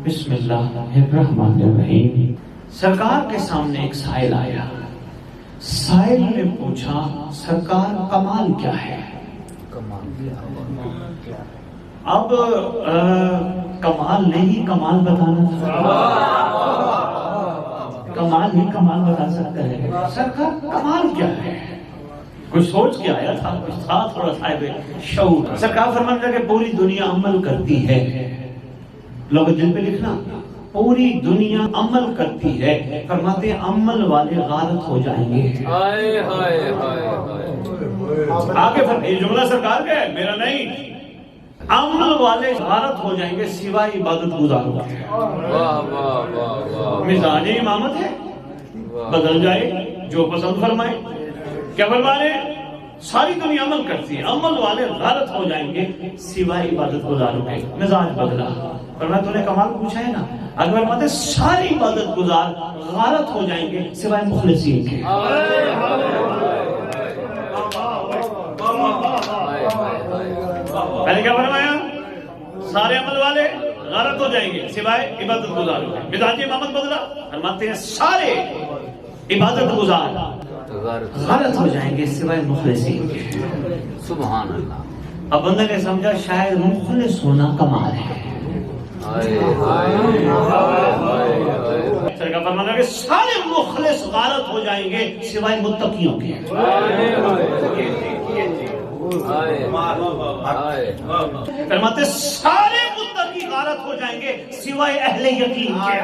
بسم اللہ الرحمن الرحیم۔ سرکار کے سامنے ایک سائل آیا، سائل نے پوچھا سرکار کمال کیا ہے؟ اب کمال نہیں کمال بتانا تھا، کمال نہیں کمال بتا سکتا ہے، سرکار کمال کیا ہے؟ کچھ سوچ کے آیا تھا، کچھ تھا تھوڑا صاحب شعور۔ سرکار فرماتا کہ پوری دنیا عمل کرتی ہے، لوگ دل پہ لکھنا، پوری دنیا عمل کرتی ہے، فرماتے ہیں عمل والے غارت ہو جائیں گے۔ آگے یہ جملہ سرکار کا ہے، میرا نہیں۔ عمل والے غارت ہو جائیں گے سوائے عبادت گزاروں کے۔ مزاج امامت ہے، بدل جائے جو پسند فرمائے۔ کیا فرمانے؟ ساری دنیا عمل کرتی ہے، عمل والے غارت ہو جائیں گے سوائے عبادت گزاروں کے۔ مزاج بدلا، فرمایا تو نے کمال پوچھا ہے نا، اگر فرماتے ساری عبادت گزار غارت ہو جائیں گے سوائے مخلصین کے۔ پہلے کیا فرمایا؟ سارے عمل والے غارت ہو جائیں گے سوائے عبادت گزاروں کے۔ مزاج امامت بدلا، فرماتے ہیں سارے عبادت گزار غارت ہو جائیں گے سوائے مخلصین کے۔ سبحان اللہ۔ اب بندہ نے سمجھا شاید مخلص ہونا کمال ہے۔ سرکار فرمانا کہ سارے مخلص غارت ہو جائیں گے سوائے متقیوں کے۔ فرماتے سارے متقی غارت ہو جائیں گے سوائے اہل یقین کے۔